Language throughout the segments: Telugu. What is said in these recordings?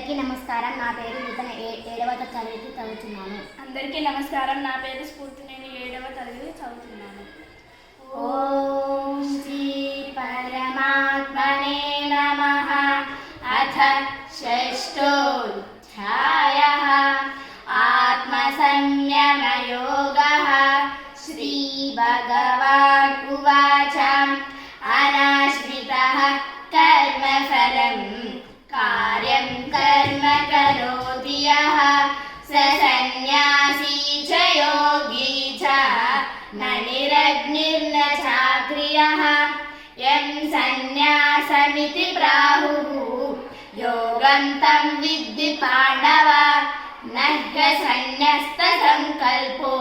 అందరికీ నమస్కారం. నా పేరు నూతన 7వ తరగతి చదువుతున్నాను. అందరికీ నమస్కారం. నా పేరు స్ఫూర్తి. నేను 7వ తరగతి చదువుతున్నాను. ఓం శ్రీ పరమాత్మనే నమః. అథ షష్ఠోధ్యాయః. ఆత్మ సంయమ యోగః. శ్రీ భగవాన్ ఉవాచ. అనాశ్రితః కర్మఫలం కార్యం కర్మ కరోతి యః స సన్యాసీ చ యోగీ చ న నిరగ్నిర్న చాక్రియః. యం సన్యాసమితి ప్రాహుః యోగం తం విద్ధి పాండవ. నహ్య సన్యస్త సంకల్పో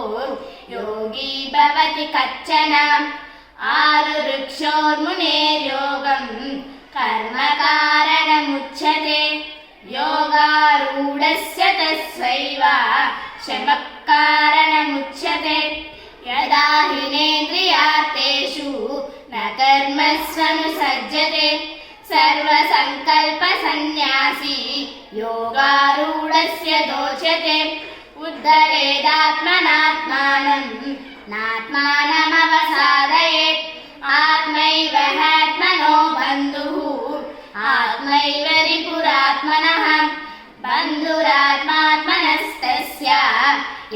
యోగీ భవతి కచ్చన. ఆరురుక్షోర్మునేర్యోగం కర్మ కారణముచ్యతే. యోగారూఢస్య తస్సైవ శమః కారణముచ్యతే. యదా హినేంద్రియార్థేషు న కర్మస్వనుసజ్జతే. సర్వసంకల్ప సన్యాసీ యోగారూఢస్య దోచ్యతే. ఉద్ధరేదాత్మనాత్మానం నాత్మానమవసాదయేత్. ఆత్మైవ హ్యాత్మనో బంధుః ఆత్మైవ రిపురాత్మనః. బంధురాత్మాత్మనస్తస్య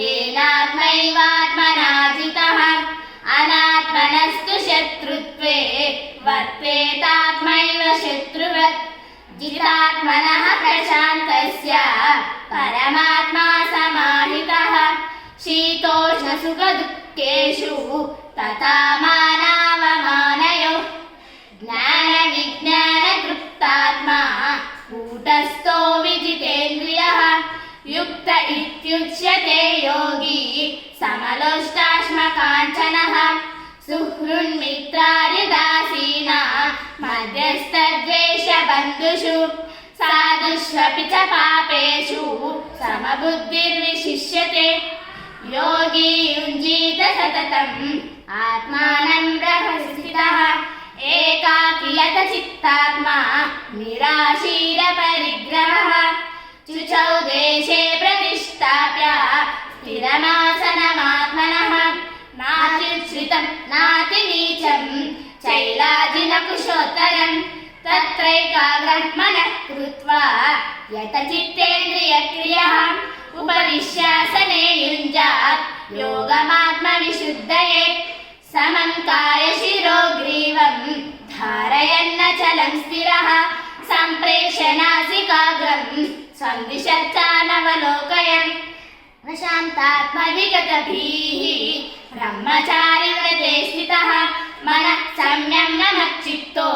ఏనాత్మైవాత్మనా జితః. అనాత్మనస్తు శత్రుత్వే వర్తేతాత్మైవ శత్రువత్. జితాత్మనః ప్రశాంతస్య పరమాత్మా సమాహితః. శీతోష్ణసుఖదుఃఖేషు తథా మానావమానయోః. జ్ఞాన విజ్ఞాన తృప్తాత్మా కూటస్థో విజితేంద్రియః. యుక్త ఇత్యుచ్యతే యోగి సమలోష్టాశ్మకాంచనః. సుహృన్మిత్రార్యుదాసీనా మధ్యస్థద్వేషబంధుషు. సాధుష్వపి చ పాపేషు సమబుద్ధిర్విశిష్యతే. యోగి యుంజీత సతతం ఆత్మానం రహసితః. ఏకాకియత చిత్తాత్మా నిరాశీర పరిగ్రహః. శుచౌ దేశే ప్రతిష్టాప్య స్థిరమాసనమాత్మనః. నాత్యుచ్ఛ్రితం నాతినీచం చైలాజినకుశోత్తరం. తత్రైకాగ్రః మనః కృత్వా యతచిత్తేంద్రియక్రియః. ఉపవిశ్యాసనే యుంజాత్ యోగమాత్మవిశుద్ధయే. సమం కాయశిరో గ్రీవం ధారయన్నచలం స్థిరః. సంప్రేక్ష్య నాసికాగ్రం స్వం దిశశ్చానవలోకయన్. ప్రశాంతాత్మవిగతభీః బ్రహ్మచారి వ్రతే స్థితః. మనః సంయమ్యమచ్చిత్తో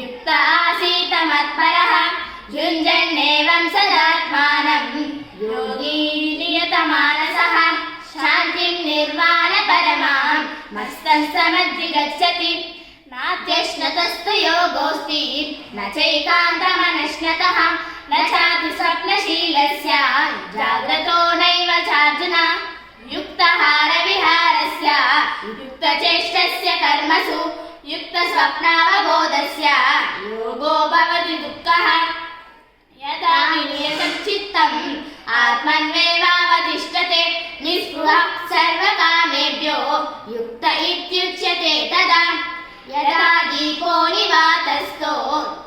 యుక్త ఆసీత మత్పరః. యుంజన్నేవం సదాత్మానం యోగీ నియతమానసః. శాంతిం నిర్వాణ పరమాం మస్తం సమధిగచ్చతి. నాత్యశ్నతస్తు యోగోస్తి న చైకాంతమనశ్నతః. న చాతి స్వప్నశీలస్య జాగ్రతో నైవ చార్జున. యుక్తహార విహారస్య యుక్తచేష్టస్య కర్మసు. యుక్తస్వప్నావబోధస్య యోగో భవతి దుఃఖః. యదా వినియతం చిత్తం ఆత్మన్యేవావతిష్ఠతే. నిస్పృహః సర్వకామేభ్యో యుక్త ఇత్యుచ్యతే తదా. యదా దీపో నివాతస్థో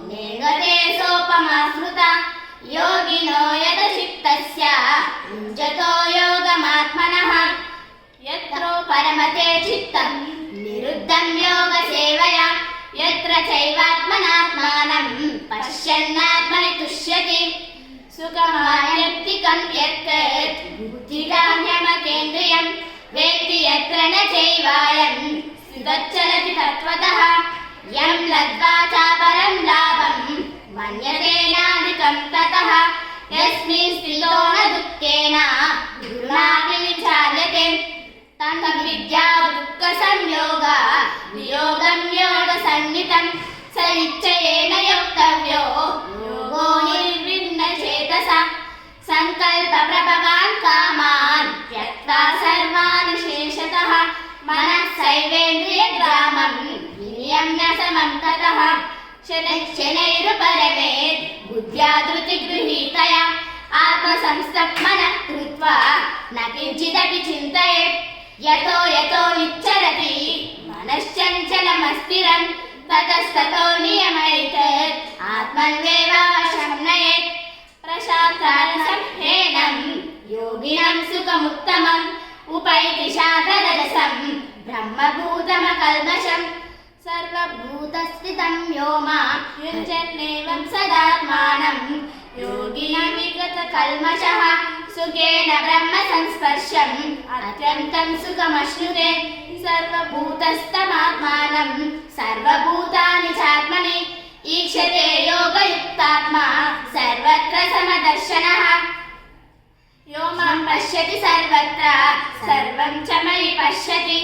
నిర్గతే సోపమా స్మృతా. యోగినో యత చిత్తస్య యుంజతో యోగమాత్మనః. యత్రో పరమతే చిత్తం నిరుద్ధం యోగ సేవయా. యత్ర చైవాత్మనాత్మానం పశ్యన్నాత్మని తుష్యతి. సుఖమాప్త్యకం యత్ బుద్ధిరాహ్యమతేంద్రియం. వేత్తి యత్ర న చైవాయం స్థితశ్చలతి తత్వతః. యం లబ్ధ్వా చాపరం లాభం మన్యతే నాధికం తతః. యస్మిన్ స్థితో న దుఃఖేన గురుణాపి విచార్యతే. తద్విద్యా దుఃఖ సంయోగ వియోగం యోగ సన్నితం. స నిశ్చయేన యోక్తవ్యో యోగో నిర్విణ్ణ చేతసా. సంకల్ప ప్రభవాన్ కామాన్ త్యక్త్వా సర్వాన్ శేషతః. మనః సైవేంద్రియ గ్రామం వినియమ్య సమం తతః. శనైరుపరవేద్ బుద్ధ్యా ధృతి గృహీతయా. आत्मसंस्तप्मनः कृत्वा न किञ्चिदपि चिन्तयेत् यतो यतो निच्चरति मनश्चञ्चलमस्थिरं ततस्ततो नियमयेत् आत्मन्येवावशं नयेत् प्रशान्तारसंहेनं योगिनं सुखमुत्तमम् उपैति शान्तरजसं ब्रह्मभूतमकल्मषम् सर्वभूतस्थितं यो मां युञ्जन्नेवं सदात्मानं योगी विगतकल्मषः सुखेन ब्रह्मसंस्पर्शम् अत्यन्तं सुखमश्नुते सर्वभूतस्थमात्मानं सर्वभूतानि चात्मनि ईक्षते योगयुक्तात्मा सर्वत्र समदर्शनः यो मां पश्यति सर्वत्र सर्वं च मयि पश्यति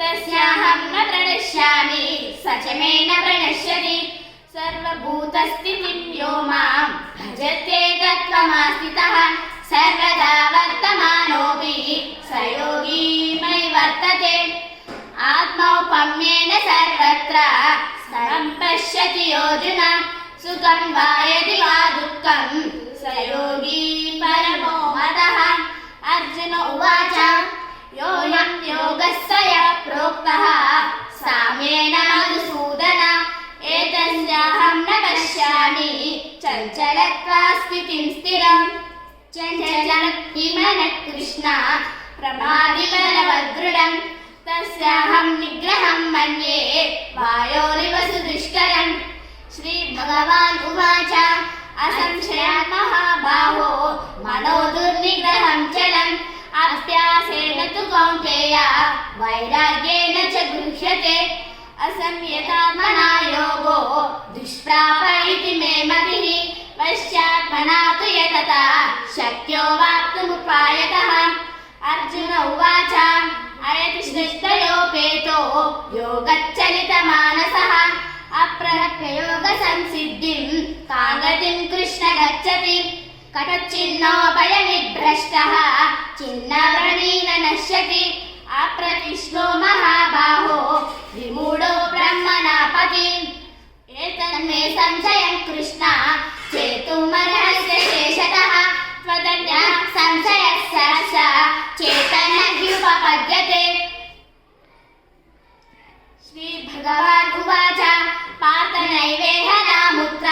तस्याहं न प्रणश्यामि स च मे न प्रणश्यति सर्वभूतस्थितिं यो मां भजत्येकत्वमास्थितः सर्वदा वर्तमानोऽपि स योगी मयि वर्तते आत्मौपम्येन सर्वत्र समं पश्यति योऽर्जुन सुखं वा यदि वा दुःखं स योगी परमो मतः अर्जुन उवाच योऽयं योगस्त्वया प्रोक्तः साम्येन मधुसूदन एतस्याहं न पश्यामि चञ्चलत्वा स्थितिं स्थिरम् चञ्चलमनः कृष्ण प्रमादिबलवदृढम् तस्याहं निग्रहं मन्ये वायोरिव सुदुष्करम् श्रीभगवान् उवाच असंशयात् महाबाहो मनो दुर्निग्रहं चलम् अभ्यासेन तु कौन्तेय वैराग्येन च गृह्यते असंयतात्मना योगो दुष्प्राप इति मे मतिः वश्यात्मना तु यतता शक्यो वाप्तुमुपायतः अर्जुन उवाच अयति श्रेष्ठयोपेतो योगच्चलितमानसः अप्रज्ञयोगसंसिद्धिं काङ्गतिं कृष्ण गच्छति कटच्छिन्नोपयविभ्रष्टः छिन्नव्रणेन नश्यति अप्रतिष्ठो महाबाहो विमूढो ब्रह्मणा पति एतन्मे संशयं कृष्ण चेतुमर्हस्य शेषतः त्वदन्यः संशयस्य चेतनह्युपपद्यते श्रीभगवान् उवाच पार्थ नैवेह नामुत्र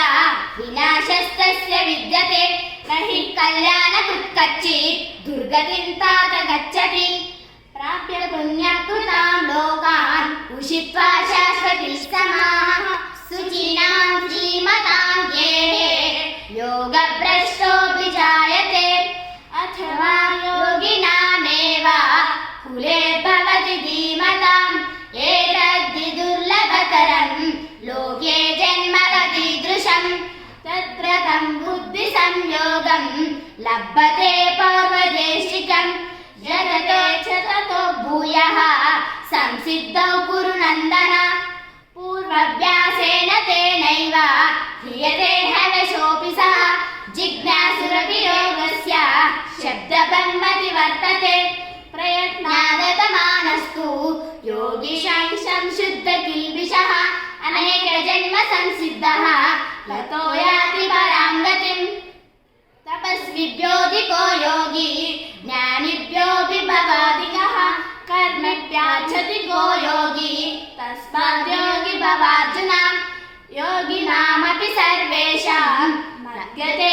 विनाशस्तस्य विद्यते न हि कल्याणकृत्कच्चित् दुर्गतिं तात गच्छति प्राप्य पुण्यकृतां लोकान् उषित्वा शाश्वती समाः सुचिनां श्रीमतां येः योगभ्रष्टोऽपि जायते अथवा योगिनामेव कुले भवति धीमताम् एतद्धि दुर्लभतरं लोके जन्मवतीदृशम् तत्र तं बुद्धिसंयोगं लभते पौर्वदेशिकम् जगतो च ततो भूयः संसिद्धौ कुरु नन्दन पूर्वभ्यासेन तेनैव क्रियते हवशोऽपि सः जिज्ञासुरपि योगस्य शब्दब्रह्मति वर्तते प्रयत्नादतमानस्तु योगी संशुद्धकिल्बिषः अनेकजन्म संसिद्धः ततो याति परां गतिम् तपस्विभ्योऽधिको योगी ज्ञानिभ्योऽपि भवाधिकः कर्मभ्याचधिको योगी तस्माद् योगी भवार्जुन योगिनामपि सर्वेषां मध्यते